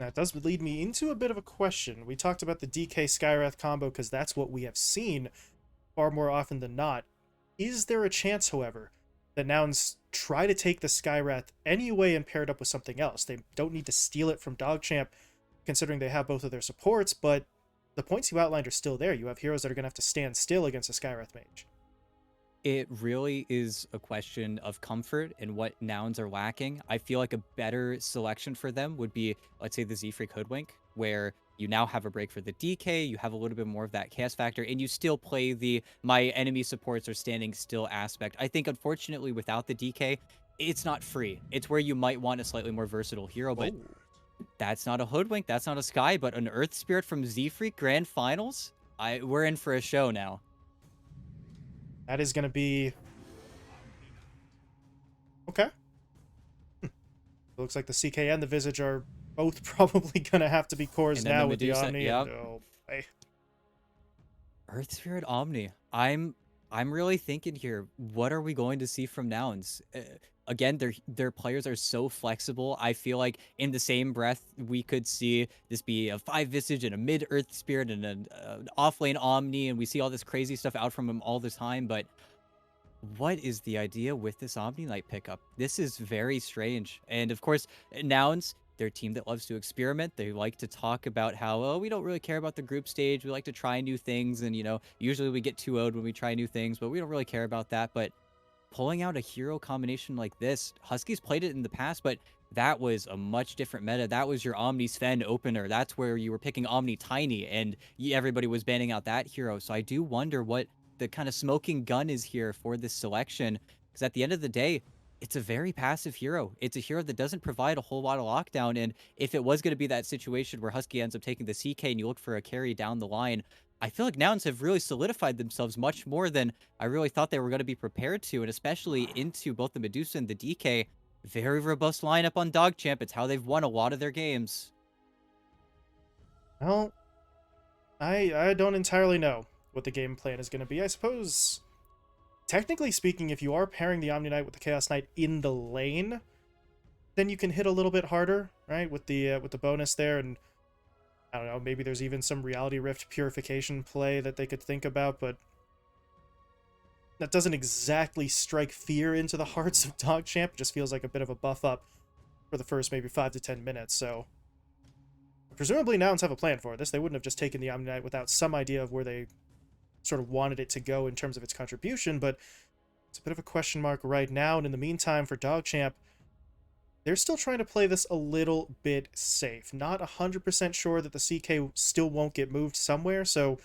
That does lead me into a bit of a question. We talked about the DK Skywrath combo because that's what we have seen far more often than not. Is there a chance, however, that Nouns try to take the Skywrath anyway and pair it up with something else? They don't need to steal it from DogChamp, considering they have both of their supports, but the points you outlined are still there. You have heroes that are going to have to stand still against a Skywrath mage. It really is a question of comfort and what nouns are lacking. I feel like a better selection for them would be, let's say, the Z-Freak Hoodwink, where you now have a break for the DK, you have a little bit more of that chaos factor, and you still play the my enemy supports are standing still aspect. I think, unfortunately, without the DK, it's not free. It's where you might want a slightly more versatile hero, but Oh, that's not a Hoodwink, that's not a Sky, but an Earth Spirit from Z-Freak Grand Finals? We're in for a show now. that is going to be... Okay. It looks like the CK and the Visage are both probably going to have to be cores And then the now with the Medusa, Omni, and yep. oh, boy. Earth Spirit Omni. I'm really thinking here. What are we going to see from Nouns? Again, their players are so flexible. I feel like in the same breath we could see this be a 5 Visage and a mid Earth Spirit and an off lane Omni, and we see all this crazy stuff out from him all the time. But what is the idea with this Omni Knight pickup? This is very strange. And of course, Nouns, they're a team that loves to experiment. They like to talk about how, oh, we don't really care about the group stage. We like to try new things. And, usually we get 2-0'd when we try new things, but we don't really care about that. But pulling out a hero combination like this, Huskies played it in the past, but that was a much different meta. That was your Omni Sven opener. That's where you were picking Omni Tiny, and everybody was banning out that hero. So I do wonder what the kind of smoking gun is here for this selection, because at the end of the day, it's a very passive hero. It's a hero that doesn't provide a whole lot of lockdown, and if it was going to be that situation where Husky ends up taking the CK and you look for a carry down the line, I feel like Nouns have really solidified themselves much more than I really thought they were going to be prepared to, and especially into both the Medusa and the DK. Very robust lineup on DogChamp. It's how they've won a lot of their games. Well, I don't entirely know what the game plan is going to be. I suppose, technically speaking, if you are pairing the Omni Knight with the Chaos Knight in the lane, then you can hit a little bit harder, right? With the bonus there, and I don't know, maybe there's even some Reality Rift purification play that they could think about, but that doesn't exactly strike fear into the hearts of DogChamp. It just feels like a bit of a buff up for the first maybe 5 to 10 minutes, so presumably Nouns have a plan for this. They wouldn't have just taken the Omni Knight without some idea of where they sort of wanted it to go in terms of its contribution, but it's a bit of a question mark right now, and in the meantime, for DogChamp, they're still trying to play this a little bit safe. Not 100% sure that the CK still won't get moved somewhere, so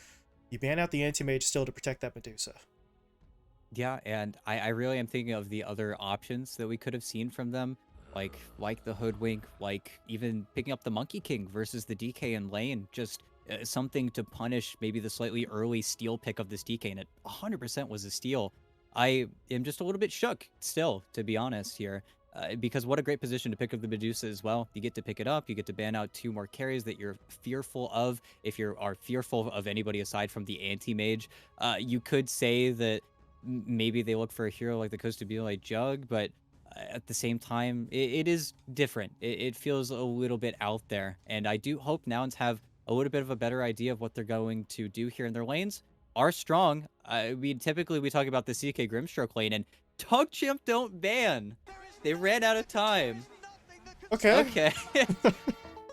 you ban out the Anti-Mage still to protect that Medusa. Yeah, and I really am thinking of the other options that we could have seen from them, like the Hoodwink, like even picking up the Monkey King versus the DK in lane, just something to punish maybe the slightly early steal pick of this DK, and it 100% was a steal. I am just a little bit shook still, to be honest here, because what a great position to pick up the Medusa as well. You get to pick it up, you get to ban out 2 more carries that you're fearful of. If you are fearful of anybody aside from the anti-mage, you could say that maybe they look for a hero like the Costa like Jug, but at the same time, it is different. It feels a little bit out there, and I do hope Nouns have a little bit of a better idea of what they're going to do here in their lanes. Are strong. Typically we talk about the CK Grimstroke lane, and DogChamp don't ban. They ran out of time. Okay. Okay.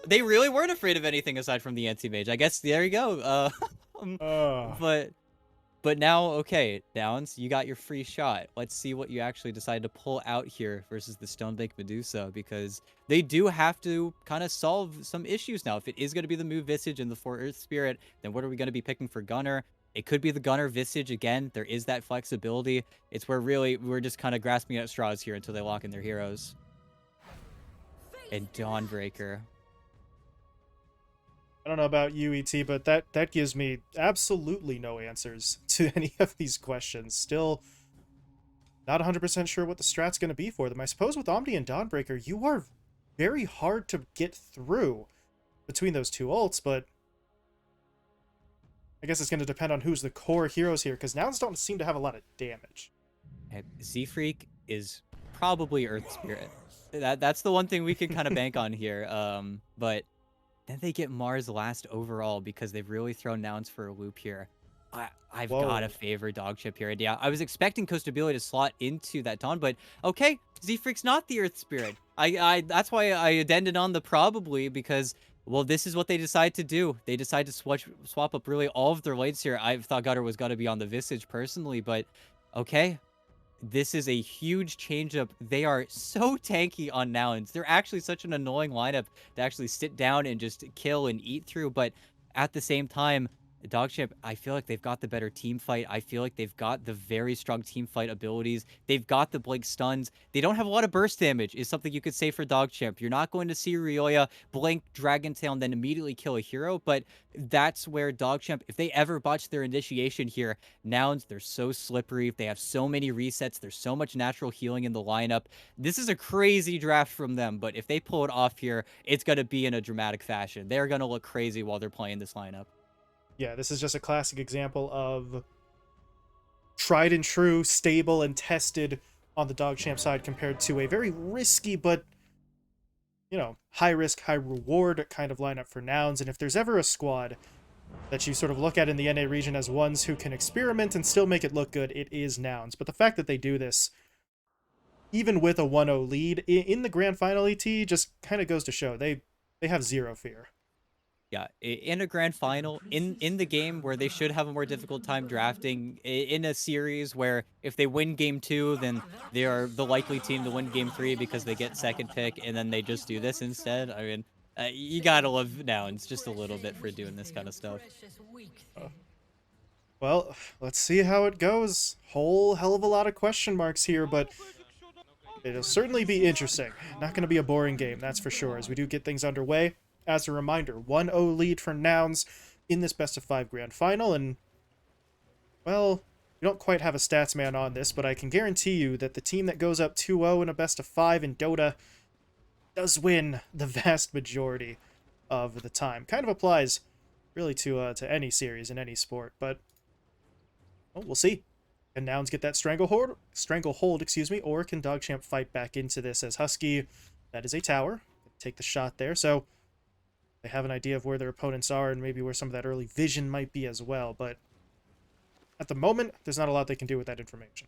They really weren't afraid of anything aside from the anti-mage. I guess there you go. uh, But now, okay, Downs, you got your free shot. Let's see what you actually decide to pull out here versus the Stonebank Medusa, because they do have to kind of solve some issues now. If it is going to be the move Visage and the 4 Earth Spirit, then what are we going to be picking for Gunner? It could be the Gunner Visage again. There is that flexibility. It's where really we're just kind of grasping at straws here until they lock in their heroes. And Dawnbreaker. I don't know about you, ET, but that gives me absolutely no answers to any of these questions. Still not 100% sure what the strat's going to be for them. I suppose with Omni and Dawnbreaker, you are very hard to get through between those two ults, but I guess it's going to depend on who's the core heroes here, because Nouns don't seem to have a lot of damage. Z-Freak is probably Earth Spirit. That's the one thing we can kind of bank on here. But Then they get Mars last overall because they've really thrown Nouns for a loop here. I've got to Whoa. favor DogChamp here. Yeah, I was expecting Coastability to slot into that Dawn, but okay, Z-Freak's not the Earth Spirit. That's why I addended on the probably because, well, this is what they decide to do. They decide to swap up really all of their lanes here. I thought Gutter was going to be on the Visage personally, but okay, this is a huge changeup. They are so tanky on Nouns. They're actually such an annoying lineup to actually sit down and just kill and eat through. But at the same time, DogChamp, I feel like they've got the better team fight. I feel like they've got the very strong team fight abilities. They've got the blink stuns. They don't have a lot of burst damage, is something you could say for DogChamp. You're not going to see Rioya blink Dragon Tail and then immediately kill a hero, but that's where DogChamp, if they ever botch their initiation here, Nouns, they're so slippery. They have so many resets. There's so much natural healing in the lineup. This is a crazy draft from them, but if they pull it off here, it's going to be in a dramatic fashion. They're going to look crazy while they're playing this lineup. Yeah, this is just a classic example of tried and true, stable and tested on the DogChamp side compared to a very risky but, you know, high risk, high reward kind of lineup for Nouns. And if there's ever a squad that you sort of look at in the NA region as ones who can experiment and still make it look good, it is Nouns. But the fact that they do this, even with a 1-0 lead in the grand final, ET just kind of goes to show they have zero fear. Yeah, in a grand final, in the game where they should have a more difficult time drafting, in a series where if they win game 2, then they are the likely team to win game 3 because they get second pick, and then they just do this instead. I mean, you gotta love Nouns just a little bit for doing this kind of stuff. Well, let's see how it goes. Whole hell of a lot of question marks here, but it'll certainly be interesting. Not going to be a boring game, that's for sure, as we do get things underway. As a reminder, 1-0 lead for Nouns in this best-of-5 grand final, and, well, we don't quite have a stats man on this, but I can guarantee you that the team that goes up 2-0 in a best-of-5 in Dota does win the vast majority of the time. Kind of applies, really, to any series in any sport, but, well, we'll see. Can Nouns get that stranglehold, excuse me, or can DogChamp fight back into this as Husky, that is a tower, take the shot there, so they have an idea of where their opponents are and maybe where some of that early vision might be as well, but at the moment, there's not a lot they can do with that information.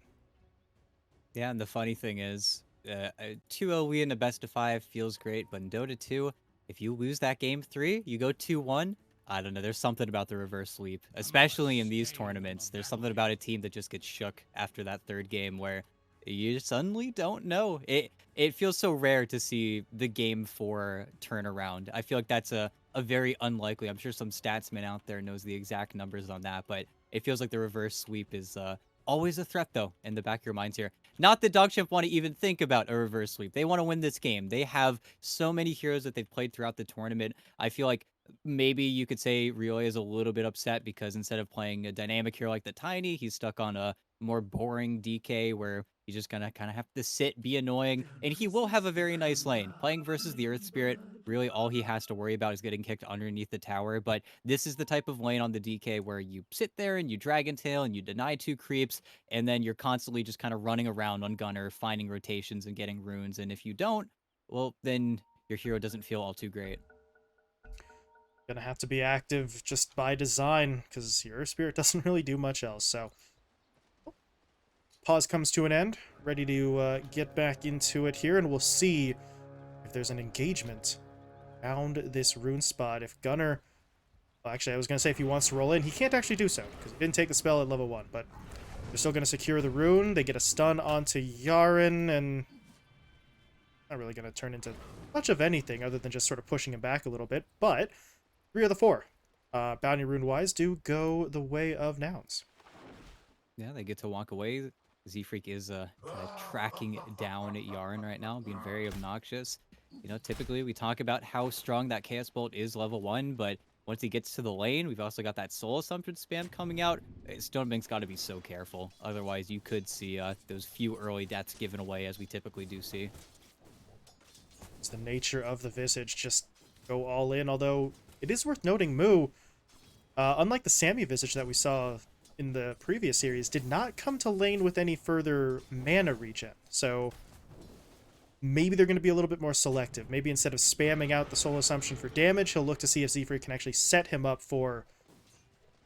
Yeah, and the funny thing is, a 2-0 lead in a best of 5 feels great, but in Dota 2, if you lose that game 3, you go 2-1. I don't know. There's something about the reverse sweep, especially in these tournaments. There's something about a team that just gets shook after that third game where you suddenly don't know. It feels so rare to see the game 4 turnaround. I feel like that's a very unlikely. I'm sure some statsman out there knows the exact numbers on that, but it feels like the reverse sweep is always a threat, though, in the back of your minds here. Not that DogChamp want to even think about a reverse sweep. They want to win this game. They have so many heroes that they've played throughout the tournament. I feel like maybe you could say Rioy is a little bit upset because instead of playing a dynamic hero like the Tiny, he's stuck on a more boring DK where he's just gonna kind of have to sit, be annoying, and he will have a very nice lane. Playing versus the Earth Spirit, really all he has to worry about is getting kicked underneath the tower, but this is the type of lane on the DK where you sit there and you Dragon Tail and you deny 2 creeps, and then you're constantly just kind of running around on Gunner, finding rotations and getting runes, and if you don't, well, then your hero doesn't feel all too great. Gonna have to be active just by design, because your Spirit doesn't really do much else, so pause comes to an end. Ready to get back into it here, and we'll see if there's an engagement around this rune spot. If Gunner... Well, actually, I was going to say if he wants to roll in, he can't actually do so, because he didn't take the spell at level 1, but they're still going to secure the rune. They get a stun onto Yaren, and not really going to turn into much of anything other than just sort of pushing him back a little bit, but 3 of the 4, bounty rune-wise, do go the way of Nouns. Yeah, they get to walk away. Z-Freak is kind of tracking down Yaren right now, being very obnoxious. You know, typically we talk about how strong that Chaos Bolt is level 1, but once he gets to the lane, we've also got that Soul Assumption spam coming out. Stonebank's got to be so careful. Otherwise, you could see those few early deaths given away, as we typically do see. It's the nature of the Visage, just go all in, although it is worth noting Moo, unlike the Sammy Visage that we saw in the previous series, did not come to lane with any further mana regen. So maybe they're going to be a little bit more selective. Maybe instead of spamming out the Soul Assumption for damage, he'll look to see if Z-Freak can actually set him up for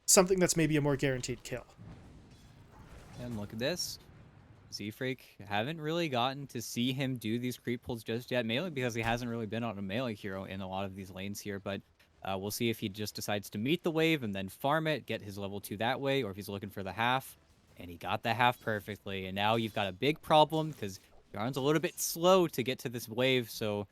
something that's maybe a more guaranteed kill. And look at this. Z-Freak, haven't really gotten to see him do these creep pulls just yet, mainly because he hasn't really been on a melee hero in a lot of these lanes here, but we'll see if he just decides to meet the wave and then farm it, get his level 2 that way, or if he's looking for the half. And he got the half perfectly, and now you've got a big problem because Yarn's a little bit slow to get to this wave, so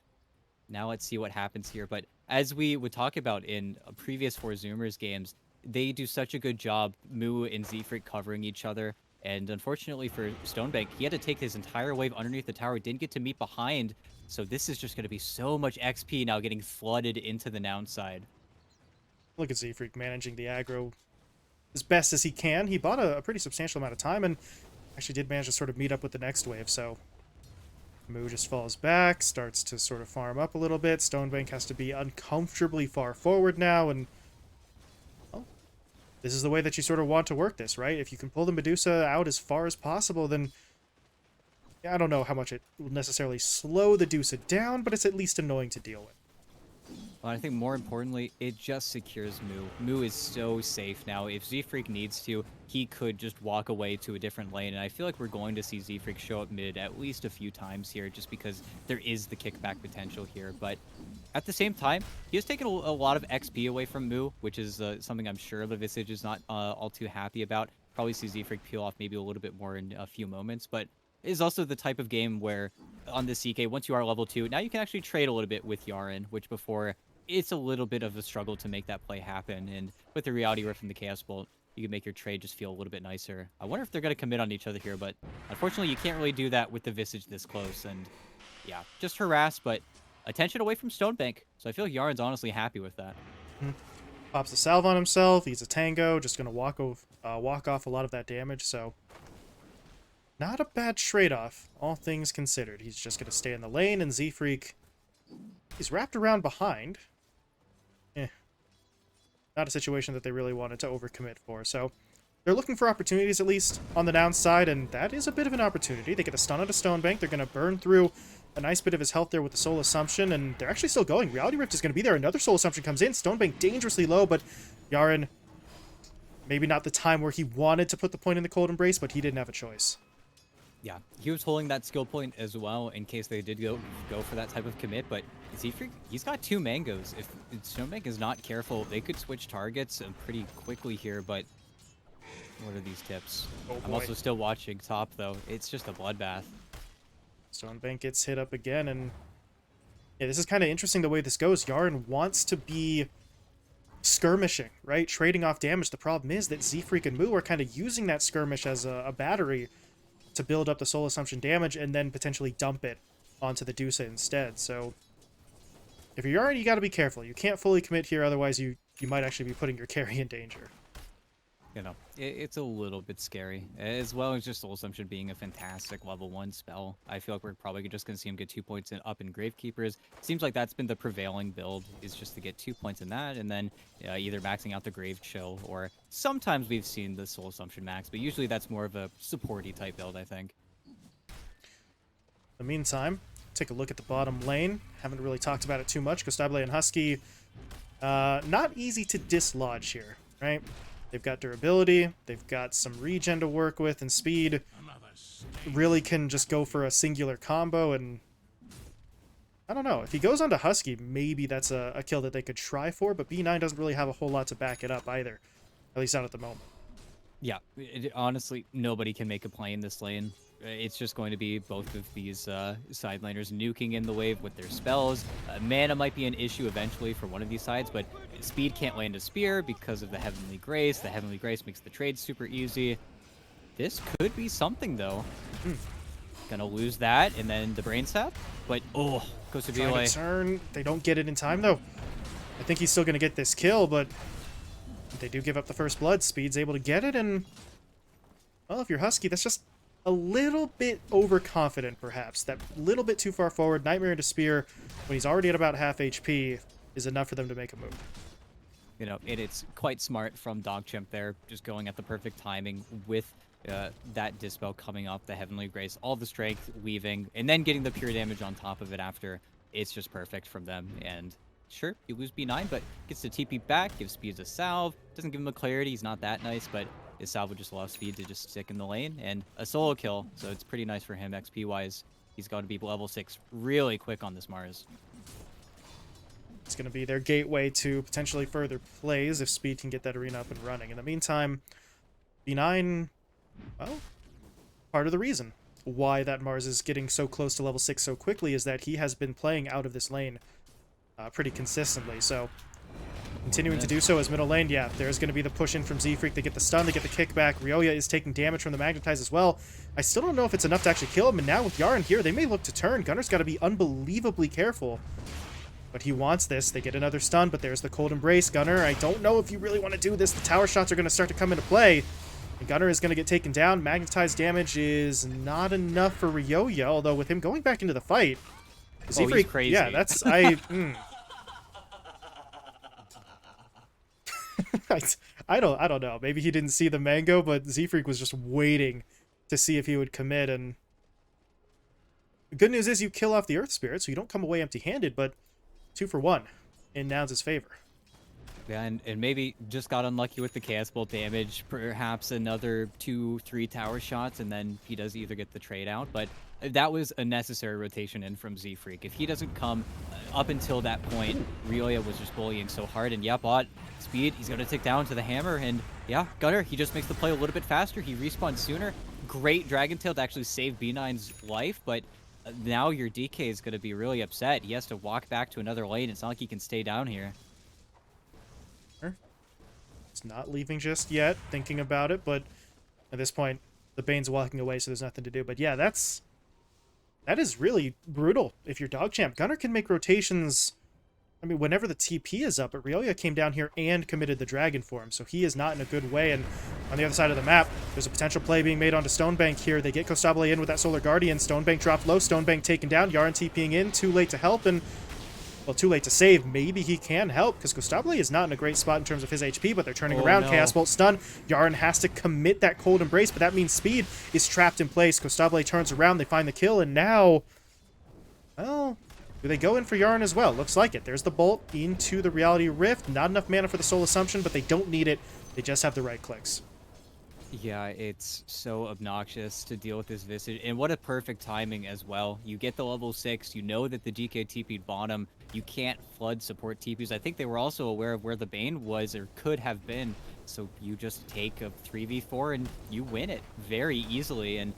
now let's see what happens here. But as we would talk about in previous For Zoomers games, they do such a good job, Moo and Z-Freak covering each other. And unfortunately for Stonebank, he had to take his entire wave underneath the tower, didn't get to meet behind. So this is just going to be so much XP now getting flooded into the Noun side. Look at Z-Freak managing the aggro as best as he can. He bought a pretty substantial amount of time and actually did manage to sort of meet up with the next wave, so Moo just falls back, starts to sort of farm up a little bit. Stonebank has to be uncomfortably far forward now, and well, this is the way that you sort of want to work this, right? If you can pull the Medusa out as far as possible, then yeah, I don't know how much it will necessarily slow the Dusa down, but it's at least annoying to deal with. Well, I think more importantly, it just secures Moo. Moo is so safe now. If Z-Freak needs to, he could just walk away to a different lane, and I feel like we're going to see Z-Freak show up mid at least a few times here, just because there is the kickback potential here. But at the same time, he has taken a lot of XP away from Moo, which is something I'm sure the Visage is not all too happy about. Probably see Z-Freak peel off maybe a little bit more in a few moments, but it is also the type of game where on the CK, once you are level 2, now you can actually trade a little bit with Yaren, which before it's a little bit of a struggle to make that play happen. And with the Reality Rift and the Chaos Bolt, you can make your trade just feel a little bit nicer. I wonder if they're going to commit on each other here, but unfortunately you can't really do that with the Visage this close. And yeah, just harass, but attention away from Stonebank. So I feel like Yaren's honestly happy with that. Pops the salve on himself. He's a tango, just going to walk off a lot of that damage, so not a bad trade-off, all things considered. He's just going to stay in the lane, and Z-Freak, he's wrapped around behind. Not a situation that they really wanted to overcommit for, so they're looking for opportunities, at least, on the downside, and that is a bit of an opportunity. They get a stun out of Stonebank. They're going to burn through a nice bit of his health there with the Soul Assumption, and they're actually still going. Reality Rift is going to be there. Another Soul Assumption comes in. Stonebank dangerously low, but Yaren, maybe not the time where he wanted to put the point in the Cold Embrace, but he didn't have a choice. Yeah, he was holding that skill point as well in case they did go for that type of commit, but Z-Freak, he's got 2 mangoes. If Stonebank is not careful, they could switch targets pretty quickly here, but what are these tips? Oh, I'm also still watching top, though. It's just a bloodbath. Stonebank gets hit up again, and yeah, this is kind of interesting the way this goes. Yaren wants to be skirmishing, right? Trading off damage. The problem is that Z-Freak and Moo are kind of using that skirmish as a battery to build up the Soul Assumption damage and then potentially dump it onto the Dusa instead. So if you're Yaren, you got to be careful. You can't fully commit here, otherwise you might actually be putting your carry in danger. You know, it's a little bit scary, as well as just Soul Assumption being a fantastic level 1 spell. I feel like we're probably just going to see him get 2 points up in Gravekeepers. Seems like that's been the prevailing build, is just to get 2 points in that, and then either maxing out the Grave Chill, or sometimes we've seen the Soul Assumption max, but usually that's more of a supporty type build, I think. In the meantime, take a look at the bottom lane. Haven't really talked about it too much. Gostable and Husky, not easy to dislodge here, right? They've got durability, they've got some regen to work with, and speed. Really can just go for a singular combo, and I don't know. If he goes onto Husky, maybe that's a kill that they could try for, but B9 doesn't really have a whole lot to back it up either. At least not at the moment. Yeah, honestly, nobody can make a play in this lane. It's just going to be both of these side laners nuking in the wave with their spells. Mana might be an issue eventually for one of these sides, but speed can't land a spear because of the Heavenly Grace. The Heavenly Grace makes the trade super easy. This could be something, though. Gonna lose that, and then the Brain Sap. But, oh, goes to be away. Turn. They don't get it in time, though. I think he's still going to get this kill, but they do give up the first blood. Speed's able to get it, and well, if you're Husky, that's just a little bit overconfident, perhaps. That little bit too far forward. Nightmare into Spear, when he's already at about half HP, is enough for them to make a move. You know, it's quite smart from DogChamp there, just going at the perfect timing with that Dispel coming off the Heavenly Grace, all the strength, weaving, and then getting the pure damage on top of it after. It's just perfect from them. And sure, you lose B9, but gets the TP back, gives Speed a salve. Doesn't give him a clarity, he's not that nice, but his salve would just allow Speed to just stick in the lane. And a solo kill, so it's pretty nice for him XP-wise. He's got to be level 6 really quick on this Mars. It's going to be their gateway to potentially further plays if Speed can get that arena up and running. In the meantime, B9, well, part of the reason why that Mars is getting so close to level 6 so quickly is that he has been playing out of this lane pretty consistently. So continuing to do so as middle lane, yeah, there's going to be the push in from Z-Freak. They get the stun, they get the kickback. Ryoya is taking damage from the Magnetize as well. I still don't know if it's enough to actually kill him, and now with Yaren here, they may look to turn. Gunner's got to be unbelievably careful. But he wants this. They get another stun, but there's the Cold Embrace. Gunner, I don't know if you really want to do this. The tower shots are going to start to come into play. And Gunner is going to get taken down. Magnetized damage is not enough for Ryoya, although with him going back into the fight... Z-Freak, he's crazy. Yeah, that's... I don't know. Maybe he didn't see the mango, but Z-Freak was just waiting to see if he would commit. And the good news is you kill off the Earth Spirit, so you don't come away empty-handed, but 2 for 1 in Nouns' favor. Yeah, and maybe just got unlucky with the Chaos Bolt damage. Perhaps another 2-3 tower shots, and then he does either get the trade out. But that was a necessary rotation in from Z-Freak. If he doesn't come up until that point, Ryoya was just bullying so hard. And yeah, bot Speed, he's going to tick down to the hammer. And yeah, Gunner, he just makes the play a little bit faster. He respawns sooner. Great Dragon Tail to actually save B9's life, but now your DK is going to be really upset. He has to walk back to another lane. It's not like he can stay down here. It's not leaving just yet, thinking about it, but at this point, the Bane's walking away, so there's nothing to do. But yeah, that is really brutal if you're DogChamp. Gunner can make rotations, I mean, whenever the TP is up, but Ryoya came down here and committed the Dragon for him, so he is not in a good way. And on the other side of the map, there's a potential play being made onto Stonebank here. They get Costabile in with that Solar Guardian. Stonebank dropped low, Stonebank taken down, Yaren TPing in, too late to help, and well, too late to save. Maybe he can help, because Costabile is not in a great spot in terms of his HP, but they're turning around. No. Chaos Bolt stun. Yaren has to commit that Cold Embrace, but that means Speed is trapped in place. Costabile turns around, they find the kill, and now, well, do they go in for Yaren as well? Looks like it. There's the Bolt into the Reality Rift. Not enough mana for the Soul Assumption, but they don't need it. They just have the right clicks. Yeah, it's so obnoxious to deal with this Visage, and what a perfect timing as well. You get the level 6, you know that the DK TP'd bottom, you can't flood support TPs. I think they were also aware of where the Bane was or could have been, so you just take a 3v4 and you win it very easily. And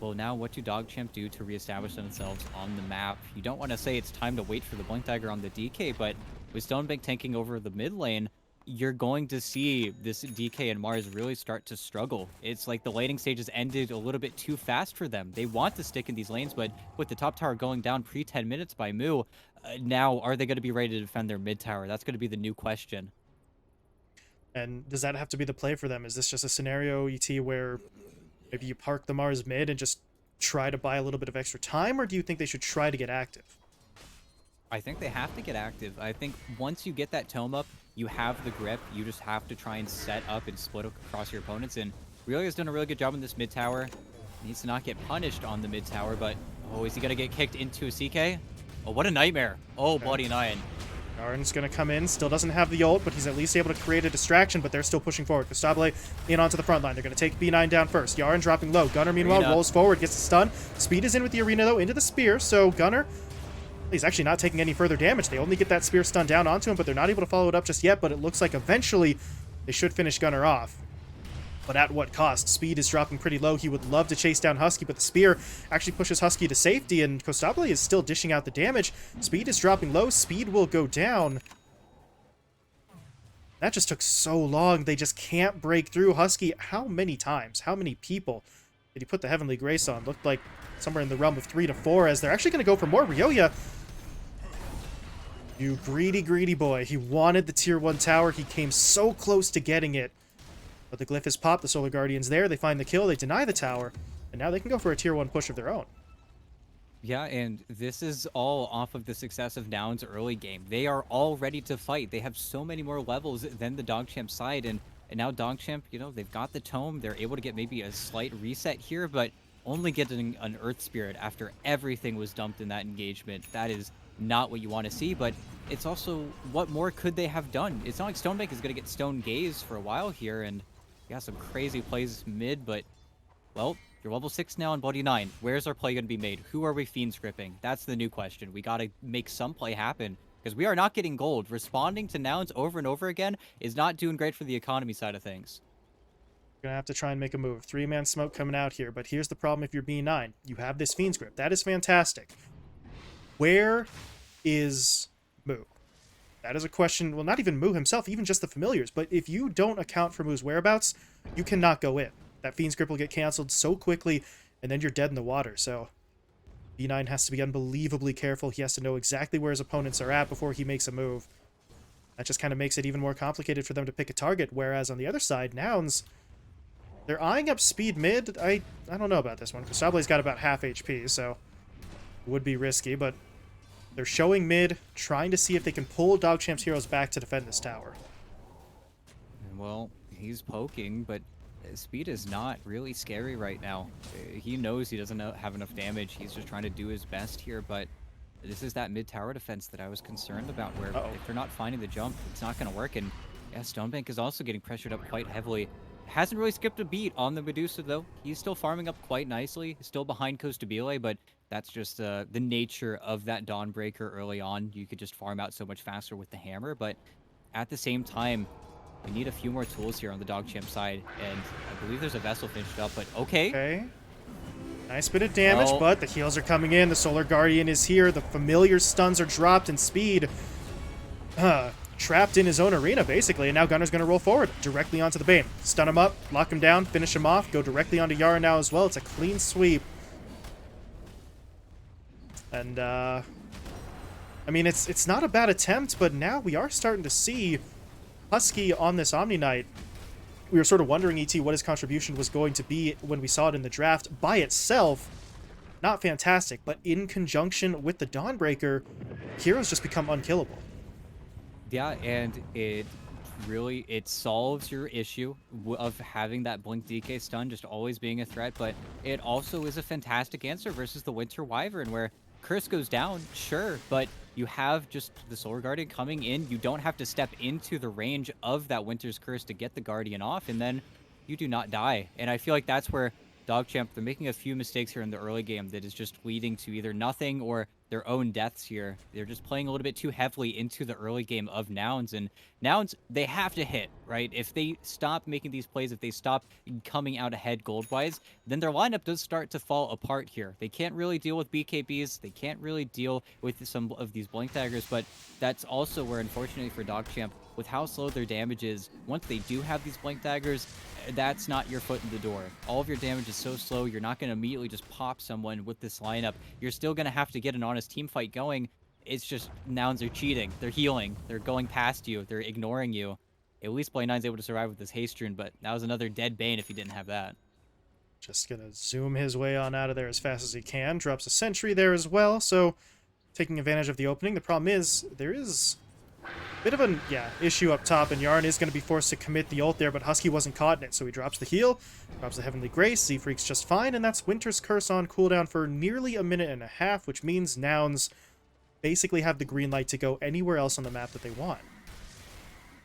well, now what do DogChamp do to reestablish themselves on the map? You don't want to say it's time to wait for the Blink Dagger on the DK, but with Stonebank tanking over the mid lane, you're going to see this DK and Mars really start to struggle. It's like the laning stages ended a little bit too fast for them. They want to stick in these lanes, but with the top tower going down pre-10 minutes by Moo, now are they going to be ready to defend their mid tower? That's going to be the new question. And does that have to be the play for them? Is this just a scenario, ET, where maybe you park the Mars mid and just try to buy a little bit of extra time, or do you think they should try to get active? I think they have to get active. I think once you get that tome up, you have the grip. You just have to try and set up and split across your opponents. And Ryoya's done a really good job in this mid tower. Needs to not get punished on the mid tower, but oh, is he gonna get kicked into a CK? Oh, what a nightmare! Oh, okay. Bloody nine. Yaren's gonna come in. Still doesn't have the ult, but he's at least able to create a distraction. But they're still pushing forward. Costabile in onto the front line. They're gonna take B9 down first. Yaren dropping low. Gunner meanwhile rolls forward, gets the stun. Speed is in with the arena though, into the spear. So Gunner, he's actually not taking any further damage. They only get that spear stun down onto him, but they're not able to follow it up just yet. But it looks like eventually they should finish Gunner off. But at what cost? Speed is dropping pretty low. He would love to chase down Husky, but the spear actually pushes Husky to safety, and Costabile is still dishing out the damage. Speed is dropping low. Speed will go down. That just took so long. They just can't break through. Husky, how many times, how many people did he put the Heavenly Grace on? Looked like somewhere in the realm of 3 to 4, as they're actually going to go for more. Ryoya, you greedy, greedy boy. He wanted the tier 1 tower. He came so close to getting it. But the glyph is popped. The Solar Guardian's there. They find the kill. They deny the tower. And now they can go for a tier 1 push of their own. Yeah, and this is all off of the success of Nouns' early game. They are all ready to fight. They have so many more levels than the DogChamp side, and And now DogChamp, you know, they've got the tome. They're able to get maybe a slight reset here, but only getting an Earth Spirit after everything was dumped in that engagement. That is not what you want to see, but it's also what more could they have done? It's not like Stonebank is going to get Stone Gaze for a while here, and yeah, some crazy plays mid, but well, you're level 6 now on Bloody 9. Where's our play going to be made? Who are we fiend scripting? That's the new question. We got to make some play happen because we are not getting gold. Responding to nouns over and over again is not doing great for the economy side of things. Gonna have to try and make a move. 3-man smoke coming out here, but here's the problem if you're B9. You have this fiend script. That is fantastic. Where is Moo? That is a question. Well, not even Moo himself, even just the familiars. But if you don't account for Moo's whereabouts, you cannot go in. That fiend script will get canceled so quickly, and then you're dead in the water. So B9 has to be unbelievably careful. He has to know exactly where his opponents are at before he makes a move. That just kind of makes it even more complicated for them to pick a target. Whereas on the other side, Nouns, they're eyeing up speed mid. I don't know about this one, because Sable's got about half HP, so it would be risky, but they're showing mid, trying to see if they can pull DogChamp's heroes back to defend this tower. Well, he's poking, but speed is not really scary right now. He knows he doesn't have enough damage. He's just trying to do his best here, but this is that mid-tower defense that I was concerned about, where if they're not finding the jump, it's not going to work. And yeah, Stonebank is also getting pressured up quite heavily. Hasn't really skipped a beat on the Medusa, though. He's still farming up quite nicely. Still behind Costabile, but that's just the nature of that Dawnbreaker early on. You could just farm out so much faster with the hammer, but at the same time, we need a few more tools here on the DogChamp side, and I believe there's a vessel finished up, but okay. Okay. Nice bit of damage, but the heals are coming in. The Solar Guardian is here. The familiar stuns are dropped, and Speed trapped in his own arena, basically. And now Gunner's going to roll forward directly onto the Bane. Stun him up, lock him down, finish him off, go directly onto Yara now as well. It's a clean sweep. And, I mean, it's not a bad attempt, but now we are starting to see Husky on this Omni Knight. We were sort of wondering, ET, what his contribution was going to be when we saw it in the draft. By itself, not fantastic, but in conjunction with the Dawnbreaker, heroes just become unkillable. Yeah, and it solves your issue of having that Blink DK stun just always being a threat, but it also is a fantastic answer versus the Winter Wyvern, where Curse goes down, sure, but you have just the Solar Guardian coming in. You don't have to step into the range of that Winter's Curse to get the Guardian off, and then you do not die. And I feel like that's where DogChamp, they're making a few mistakes here in the early game that is just leading to either nothing or their own deaths here. They're just playing a little bit too heavily into the early game of Nouns, and Nouns, they have to hit, right? If they stop making these plays, if they stop coming out ahead gold-wise, then their lineup does start to fall apart here. They can't really deal with BKBs, they can't really deal with some of these Blink Daggers, but that's also where, unfortunately for DogChamp, with how slow their damage is, once they do have these Blink Daggers, that's not your foot in the door. All of your damage is so slow, you're not going to immediately just pop someone with this lineup. You're still going to have to get an honest team fight going. It's just Nouns are cheating. They're healing. They're going past you. They're ignoring you. At least Blade 9's able to survive with this haste rune, but that was another dead Bane if he didn't have that. Just going to zoom his way on out of there as fast as he can. Drops a sentry there as well, so taking advantage of the opening. The problem is, there is a bit of an issue up top, and Yarn is going to be forced to commit the ult there, but Husky wasn't caught in it, so he drops the heal, drops the Heavenly Grace, Z-Freak's just fine, and that's Winter's Curse on cooldown for nearly a minute and a half, which means Nouns basically have the green light to go anywhere else on the map that they want.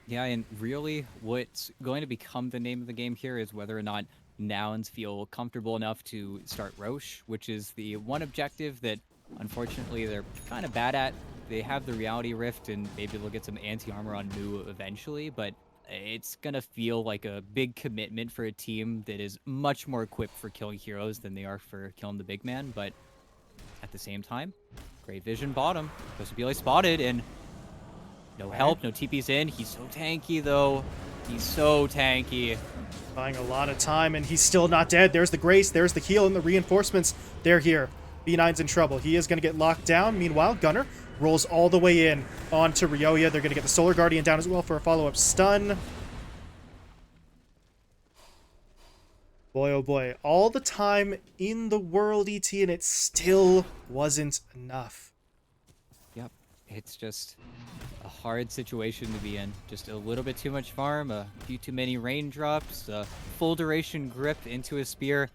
Yeah, and really what's going to become the name of the game here is whether or not Nouns feel comfortable enough to start Roche, which is the one objective that unfortunately they're kind of bad at. They have the Reality Rift, and maybe they'll get some anti-armor on Mu eventually, but it's going to feel like a big commitment for a team that is much more equipped for killing heroes than they are for killing the big man, but at the same time, great vision bottom. Costabile spotted, and no help, no TP's in. He's so tanky, though. He's so tanky. Buying a lot of time, and he's still not dead. There's the Grace, there's the heal, and the reinforcements. They're here. B9's in trouble. He is going to get locked down. Meanwhile, Gunner rolls all the way in onto Ryoya. They're going to get the Solar Guardian down as well for a follow-up stun. Boy, oh boy. All the time in the world, ET, and it still wasn't enough. Yep. It's just a hard situation to be in. Just a little bit too much farm, a few too many raindrops, a full duration grip into a spear,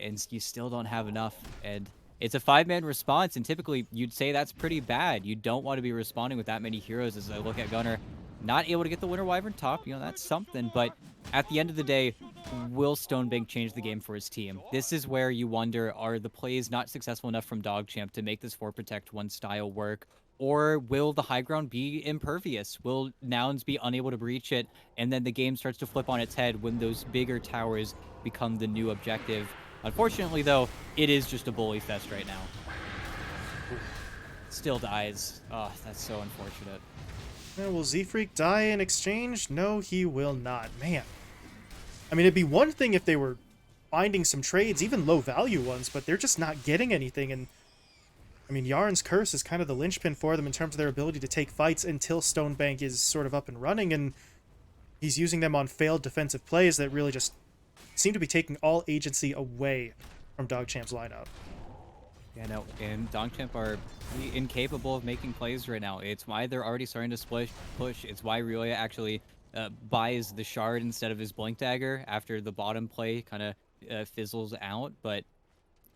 and you still don't have enough. And it's a 5-man response, and typically you'd say that's pretty bad. You don't want to be responding with that many heroes. As I look at Gunnar, not able to get the Winter Wyvern top, that's something. But at the end of the day, will Stonebank change the game for his team? This is where you wonder, are the plays not successful enough from DogChamp to make this 4 Protect 1 style work? Or will the high ground be impervious? Will Nouns be unable to breach it? And then the game starts to flip on its head when those bigger towers become the new objective. Unfortunately, though, it is just a bully fest right now. Still dies. Oh, that's so unfortunate. Will Z-Freak die in exchange? No, he will not. Man. I mean, it'd be one thing if they were finding some trades, even low-value ones, but they're just not getting anything. And I mean, Yarn's Curse is kind of the linchpin for them in terms of their ability to take fights until Stonebank is sort of up and running, and he's using them on failed defensive plays that really just seem to be taking all agency away from DogChamp's lineup. Yeah, no, and DogChamp are incapable of making plays right now. It's why they're already starting to push. It's why Ryoya actually buys the shard instead of his Blink Dagger after the bottom play kind of fizzles out, but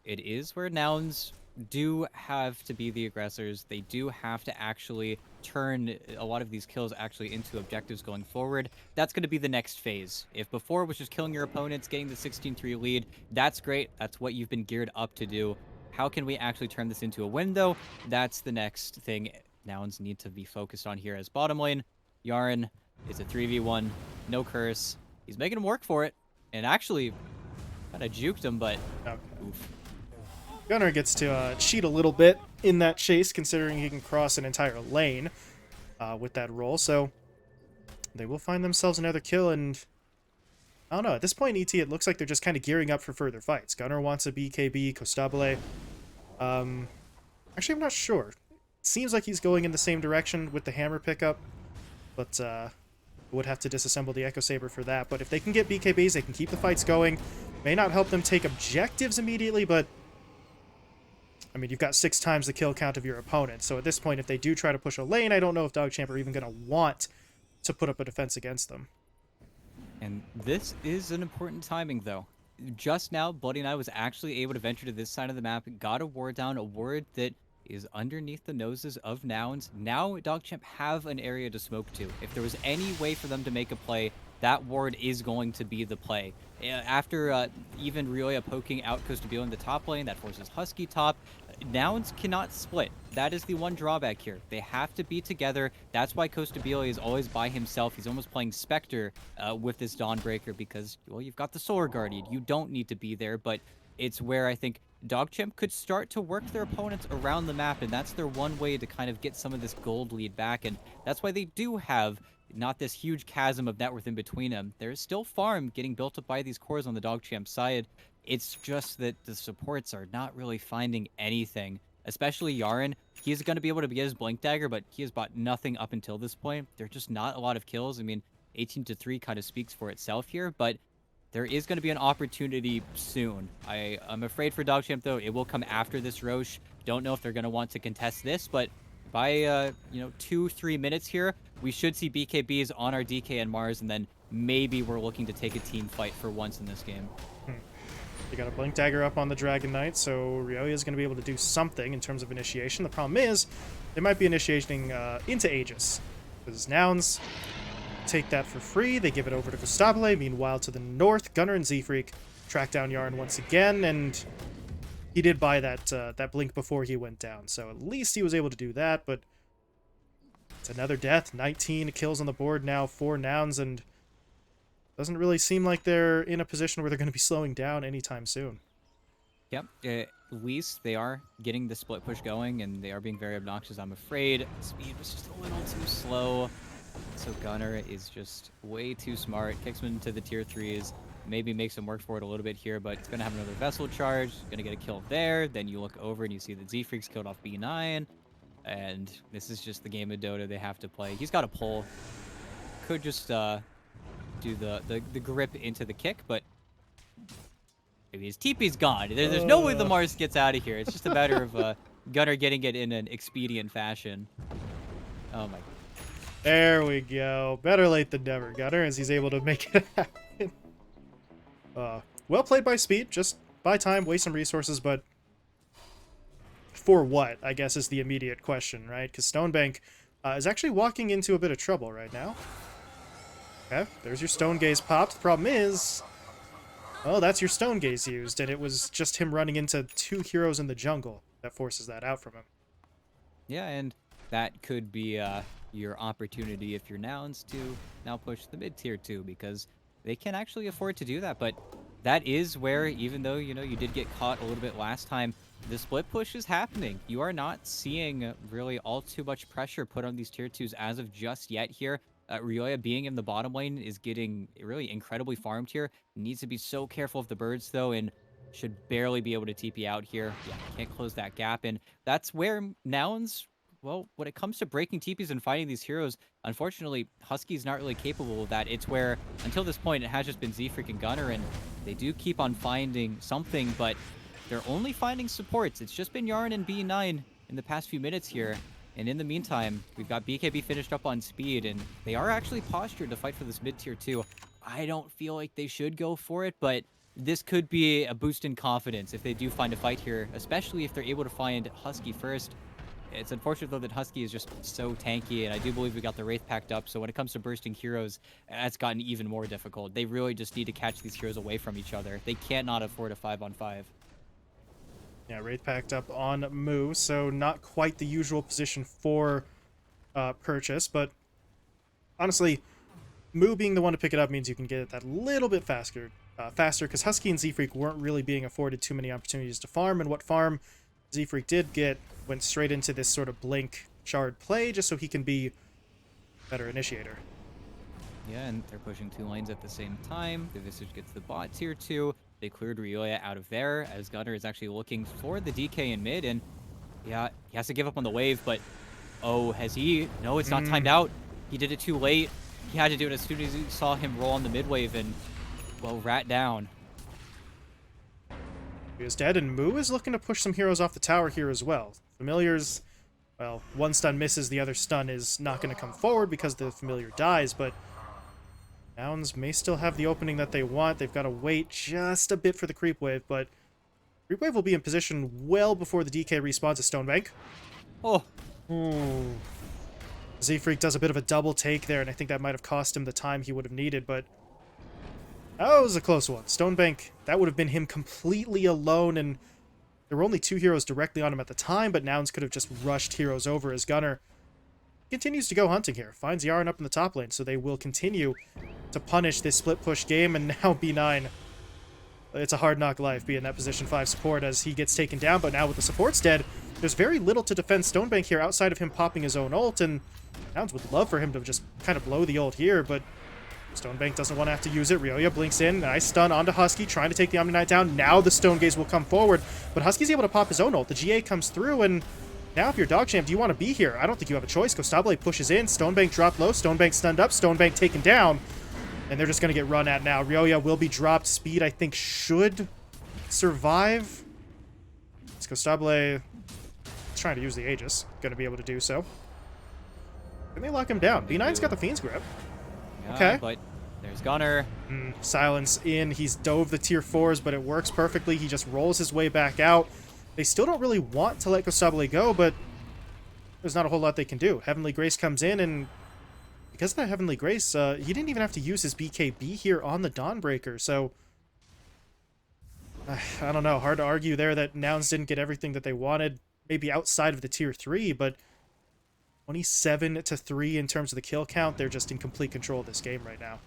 it is where Nouns do have to be the aggressors. They do have to actually turn a lot of these kills actually into objectives going forward. That's going to be the next phase. If before it was just killing your opponents, getting the 16-3 lead, that's great. That's what you've been geared up to do. How can we actually turn this into a win, though? That's the next thing Nouns need to be focused on here as bottom lane. Yarn is a 3v1, no curse. He's making him work for it, and actually kind of juked him, but oof. Gunnar gets to cheat a little bit in that chase, considering he can cross an entire lane with that roll. So they will find themselves another kill, and I don't know. At this point in ET, it looks like they're just kind of gearing up for further fights. Gunnar wants a BKB, Costabile. Actually, I'm not sure. It seems like he's going in the same direction with the hammer pickup, but would have to disassemble the Echo Saber for that. But if they can get BKBs, they can keep the fights going. May not help them take objectives immediately, but I mean, you've got 6 times the kill count of your opponent. So at this point, if they do try to push a lane, I don't know if DogChamp are even going to want to put up a defense against them. And this is an important timing, though. Just now, Bloody Knight was actually able to venture to this side of the map, got a ward down, a ward that is underneath the noses of Nouns. Now, DogChamp have an area to smoke to. If there was any way for them to make a play, that ward is going to be the play. After even Ryoya poking out Costabile in the top lane, that forces Husky top. Nouns cannot split. That is the one drawback here. They have to be together. That's why Costabile is always by himself. He's almost playing Spectre with this Dawnbreaker because, well, you've got the Solar Guardian. You don't need to be there, but it's where I think DogChamp could start to work their opponents around the map, and that's their one way to kind of get some of this gold lead back, and that's why they do have not this huge chasm of net worth in between them. There's still farm getting built up by these cores on the DogChamp side. It's just that the supports are not really finding anything, especially Yarn. He's going to be able to get his Blink Dagger, but he has bought nothing up until this point. There's just not a lot of kills. I mean, 18-3 kind of speaks for itself here, but there is going to be an opportunity soon. I'm afraid for DogChamp, though, it will come after this Roche. Don't know if they're going to want to contest this, but by 2-3 minutes here, we should see BKBs on our DK and Mars, and then maybe we're looking to take a team fight for once in this game. They got a Blink Dagger up on the Dragon Knight, so Ryoya is going to be able to do something in terms of initiation. The problem is, they might be initiating into Aegis, because Nouns take that for free. They give it over to Costabile. Meanwhile, to the north, Gunnar and Z-Freak track down Yarn once again, and he did buy that Blink before he went down, so at least he was able to do that, but it's another death. 19 kills on the board now for Nouns, and doesn't really seem like they're in a position where they're going to be slowing down anytime soon. Yep, at least they are getting the split push going, and they are being very obnoxious, I'm afraid. Speed was just a little too slow, so Gunnar is just way too smart. Kicks him into the tier 3s, maybe makes him work for it a little bit here, but it's going to have another Vessel charge, going to get a kill there. Then you look over and you see that Z-Freak's killed off B9, and this is just the game of Dota they have to play. He's got a pull. Could just do the grip into the kick, but maybe his TP's gone. There's no way the Mars gets out of here. It's just a matter of Gunnar getting it in an expedient fashion. Oh my. There we go. Better late than never, Gunner, as he's able to make it happen. Well played by Speed. Just buy time, waste some resources, but for what, I guess, is the immediate question, right? Because Stonebank is actually walking into a bit of trouble right now. Okay, there's your Stone Gaze popped. The problem is, well, that's your Stone Gaze used, and it was just him running into 2 heroes in the jungle that forces that out from him. Yeah, and that could be your opportunity if you're Nouns to now push the mid tier too, because they can actually afford to do that. But that is where, even though you did get caught a little bit last time, the split push is happening. You are not seeing really all too much pressure put on these tier twos as of just yet here. Ryoya being in the bottom lane is getting really incredibly farmed here. Needs to be so careful of the birds though, and should barely be able to TP out here. Yeah, can't close that gap, and that's where Nouns, well, when it comes to breaking TPs and fighting these heroes, unfortunately, Husky's not really capable of that. It's where, until this point, it has just been Z-Freak and Gunner, and they do keep on finding something, but they're only finding supports. It's just been Yarn and B9 in the past few minutes here. And in the meantime, we've got BKB finished up on speed, and they are actually postured to fight for this mid-tier too. I don't feel like they should go for it, but this could be a boost in confidence if they do find a fight here, especially if they're able to find Husky first. It's unfortunate, though, that Husky is just so tanky, and I do believe we got the Wraith packed up, so when it comes to bursting heroes, that's gotten even more difficult. They really just need to catch these heroes away from each other. They cannot afford a 5-on-5. Yeah, Wraith packed up on Moo, so not quite the usual position for purchase, but honestly, Moo being the one to pick it up means you can get it that little bit faster, because Husky and Z-Freak weren't really being afforded too many opportunities to farm, and what farm Z-Freak did get went straight into this sort of blink shard play just so he can be better initiator. Yeah, and they're pushing 2 lanes at the same time. The Visage gets the bot tier 2. They cleared Ryoya out of there, as Gunner is actually looking for the DK in mid, and yeah, he has to give up on the wave, but oh, has he? No, it's not timed out. He did it too late. He had to do it as soon as he saw him roll on the mid wave, and, well, rat down. He is dead, and Moo is looking to push some heroes off the tower here as well. Familiars, well, one stun misses, the other stun is not going to come forward because the familiar dies, but Nouns may still have the opening that they want. They've got to wait just a bit for the creep wave, but creep wave will be in position well before the DK respawns at Stonebank. Oh. Ooh. Z-Freak does a bit of a double take there, and I think that might have cost him the time he would have needed, but that was a close one. Stonebank, that would have been him completely alone, and there were only 2 heroes directly on him at the time, but Nouns could have just rushed heroes over as Gunner continues to go hunting here. Finds Yarn up in the top lane, so they will continue to punish this split push game, and now B9. It's a hard knock life being that position 5 support as he gets taken down, but now with the supports dead, there's very little to defend Stonebank here outside of him popping his own ult, and Nouns would love for him to just kind of blow the ult here, but Stonebank doesn't want to have to use it. Ryoya blinks in. Nice stun onto Husky, trying to take the Omni Knight down. Now the Stone Gaze will come forward, but Husky's able to pop his own ult. The GA comes through, and now if you're DogChamp, do you want to be here? I don't think you have a choice. Costable pushes in. Stonebank dropped low. Stonebank stunned up. Stonebank taken down. And they're just going to get run at now. Ryoya will be dropped. Speed, I think, should survive. Costable trying to use the Aegis. Going to be able to do so. Can they lock him down? B9's got the Fiend's Grip. Yeah, Okay. but there's Gunner. Silence in. He's dove the tier 4s, but it works perfectly. He just rolls his way back out. They still don't really want to let Costable go, but there's not a whole lot they can do. Heavenly Grace comes in, and because of that Heavenly Grace, he didn't even have to use his BKB here on the Dawnbreaker, so I don't know. Hard to argue there that Nouns didn't get everything that they wanted, maybe outside of the tier 3, but 27-3 in terms of the kill count. They're just in complete control of this game right now.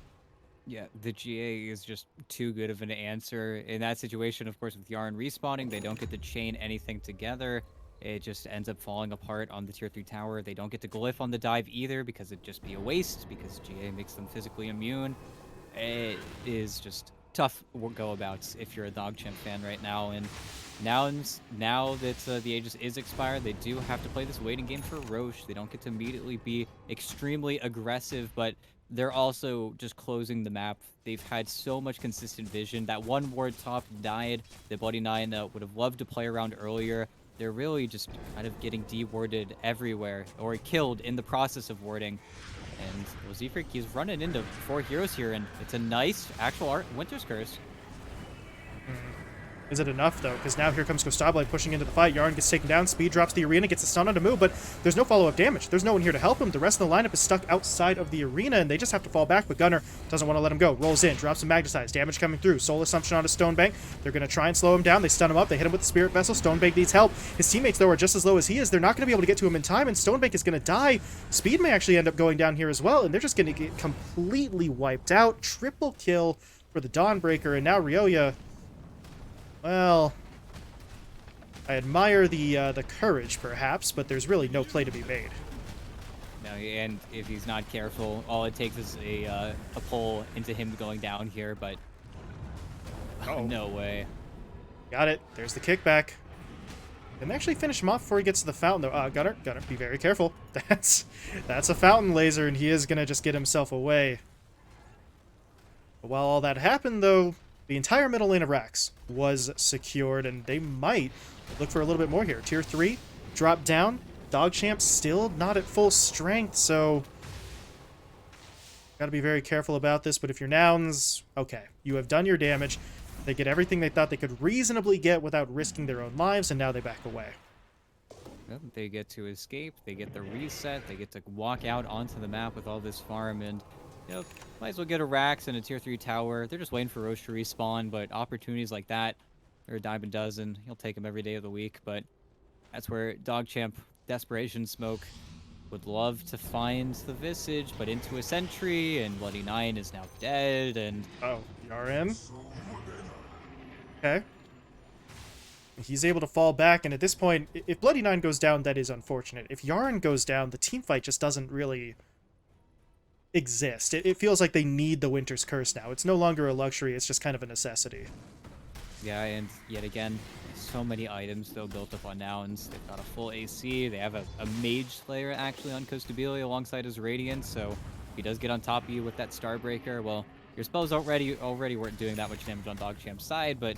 Yeah, the GA is just too good of an answer. In that situation, of course, with Yarn respawning, they don't get to chain anything together. It just ends up falling apart on the tier 3 tower. They don't get to glyph on the dive either because it'd just be a waste because GA makes them physically immune. It is just tough go-abouts if you're a DogChamp fan right now. And now that the Aegis is expired, they do have to play this waiting game for Roche. They don't get to immediately be extremely aggressive, but they're also just closing the map. They've had so much consistent vision. That one ward top died. The Bloody Nine would have loved to play around earlier. they're really just kind of getting de-warded everywhere or killed in the process of warding. And well, Zefreak, he's running into 4 heroes here, and it's a nice actual Winter's Curse. Is it enough, though? Because now here comes Gustable pushing into the fight. Yarn gets taken down. Speed drops the arena, gets a stun on to move, but there's no follow-up damage. There's no one here to help him. The rest of the lineup is stuck outside of the arena, and they just have to fall back, but Gunnar doesn't want to let him go. Rolls in, drops some Magnetize. Damage coming through. Soul Assumption onto Stonebank. They're going to try and slow him down. They stun him up. They hit him with the Spirit Vessel. Stonebank needs help. His teammates, though, are just as low as he is. They're not going to be able to get to him in time, and Stonebank is going to die. Speed may actually end up going down here as well, and they're just going to get completely wiped out. Triple kill for the Dawnbreaker, and now Ryoya, well, I admire the courage, perhaps, but there's really no play to be made. No, and if he's not careful, all it takes is a pull into him going down here, but no way. Got it. There's the kickback. Can they actually finish him off before he gets to the fountain, though? Gunnar, be very careful. That's a fountain laser, and he is going to just get himself away. But while all that happened, though, the entire middle lane of Rax was secured, and they might look for a little bit more here. Tier 3, drop down. DogChamp still not at full strength, so gotta be very careful about this. But if you're Nouns, okay, you have done your damage. They get everything they thought they could reasonably get without risking their own lives, and now they back away. Yep, they get to escape, they get the reset, they get to walk out onto the map with all this farm, and might as well get a Rax and a tier 3 tower. They're just waiting for Roche to respawn, but opportunities like that, they're a dime a dozen. He'll take them every day of the week, but that's where DogChamp Desperation Smoke would love to find the Visage, but into a sentry, and Bloody Nine is now dead, and... Oh, Yarn. Okay. He's able to fall back, and at this point, if Bloody Nine goes down, that is unfortunate. If Yarn goes down, the team fight just doesn't really exist. It feels like they need the Winter's Curse now. It's no longer a luxury, it's just kind of a necessity. Yeah, and yet again, so many items though built up on Nouns. They've got a full AC, they have a Mage Slayer actually on Costabile alongside his Radiance, so if he does get on top of you with that Starbreaker, well, your spells already weren't doing that much damage on DogChamp's side, but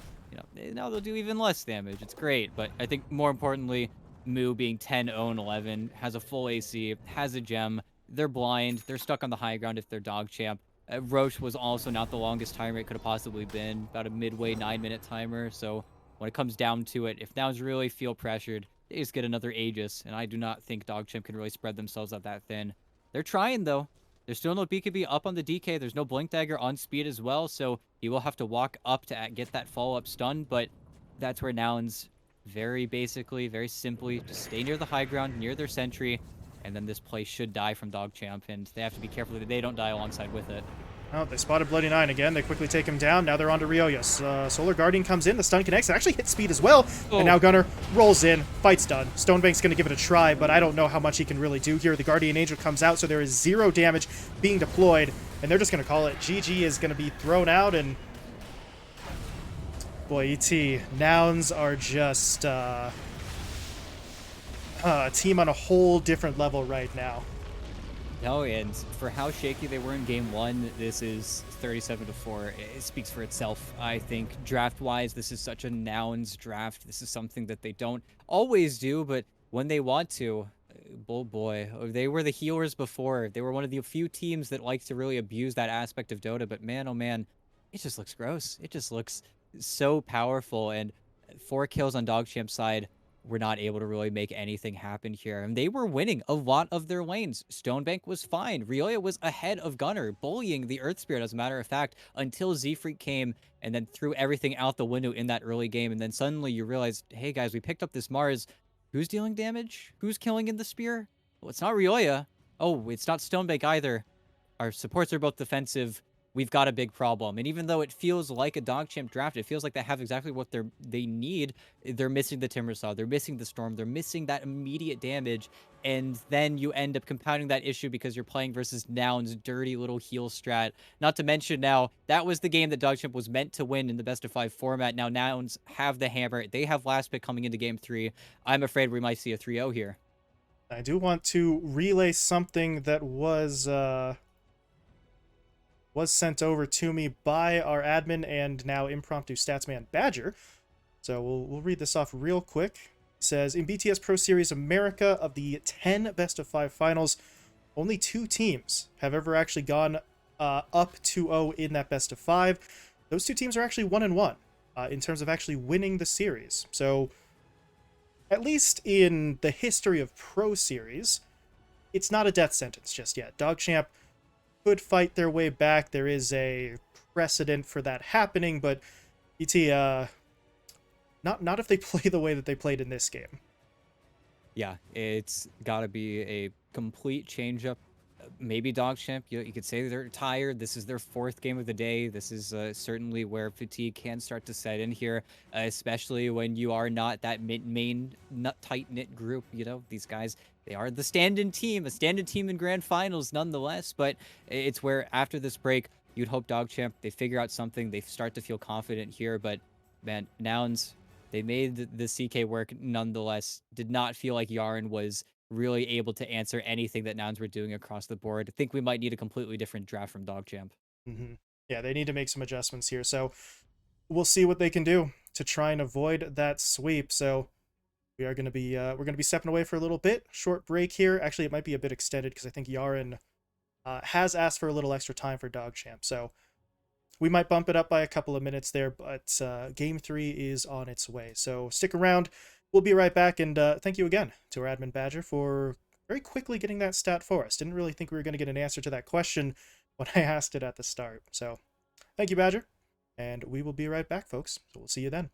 now they'll do even less damage. It's great, but I think more importantly, Moo being 10-0-11, has a full AC, has a gem, they're blind, they're stuck on the high ground if they're DogChamp. Roche was also not the longest timer it could have possibly been, about a midway 9-minute timer, so when it comes down to it, if Nouns really feel pressured, they just get another Aegis, and I do not think DogChamp can really spread themselves out that thin. They're trying, though. There's still no BKB up on the DK, there's no Blink Dagger on speed as well, so he will have to walk up to get that follow-up stun, but that's where Nouns very basically, very simply, just stay near the high ground, near their sentry, and then this play should die from DogChamp, and they have to be careful that they don't die alongside with it. Oh, they spotted Bloody Nine again. They quickly take him down. Now they're on to Ryoya. Solar Guardian comes in. The stun connects. It actually hits speed as well. And now Gunnar rolls in. Fight's done. Stonebank's going to give it a try, but I don't know how much he can really do here. The Guardian Angel comes out, so there is 0 damage being deployed, and they're just going to call it. GG is going to be thrown out, and boy, ET, Nouns are just a team on a whole different level right now. No, and for how shaky they were in game 1, this is 37-4. It speaks for itself. I think draft-wise, this is such a Nouns draft. This is something that they don't always do, but when they want to, oh boy, they were the healers before. They were one of the few teams that like to really abuse that aspect of Dota, but man, oh man, it just looks gross. It just looks so powerful, and 4 kills on DogChamp's side. Were not able to really make anything happen here. And they were winning a lot of their lanes. Stonebank was fine. Ryoya was ahead of Gunnar, bullying the Earth Spirit, as a matter of fact, until Zefreak came and then threw everything out the window in that early game. And then suddenly you realize, hey guys, we picked up this Mars. Who's dealing damage? Who's killing in the spear? Well, it's not Ryoya. Oh, it's not Stonebank either. Our supports are both defensive. We've got a big problem. And even though it feels like a DogChamp draft, it feels like they have exactly what they need. They're missing the Timbersaw, they're missing the Storm, they're missing that immediate damage, and then you end up compounding that issue because you're playing versus Nouns' dirty little heal strat. Not to mention now, that was the game that DogChamp was meant to win in the best-of-5 format. Now Nouns have the hammer. They have last pick coming into game 3. I'm afraid we might see a 3-0 here. I do want to relay something that was sent over to me by our admin and now impromptu statsman Badger. So we'll read this off real quick. Says, in BTS Pro Series America, of the 10 best of 5 finals, only 2 teams have ever actually gone up 2-0 in that best of 5. Those 2 teams are actually 1-1 in terms of actually winning the series. So, at least in the history of Pro Series, it's not a death sentence just yet. DogChamp could fight their way back. There is a precedent for that happening, but BT, not if they play the way that they played in this game. Yeah, it's got to be a complete change up. Maybe DogChamp, you could say they're tired. This is their 4th game of the day. This is certainly where fatigue can start to set in here, especially when you are not that main tight-knit group. You know, these guys, they are the stand-in team, a stand-in team in grand finals nonetheless, but it's where after this break, you'd hope DogChamp, they figure out something, they start to feel confident here, but man, Nouns, they made the CK work nonetheless. Did not feel like Yarn was really able to answer anything that Nouns were doing across the board. I think we might need a completely different draft from DogChamp. Yeah, they need to make some adjustments here. So we'll see what they can do to try and avoid that sweep. So we are going to be we're going to be stepping away for a little bit. Short break here. Actually, it might be a bit extended because I think Yaren has asked for a little extra time for DogChamp. So we might bump it up by a couple of minutes there, but Game 3 is on its way. So stick around. We'll be right back, and thank you again to our admin Badger for very quickly getting that stat for us. Didn't really think we were going to get an answer to that question when I asked it at the start. So thank you, Badger, and we will be right back, folks. So we'll see you then.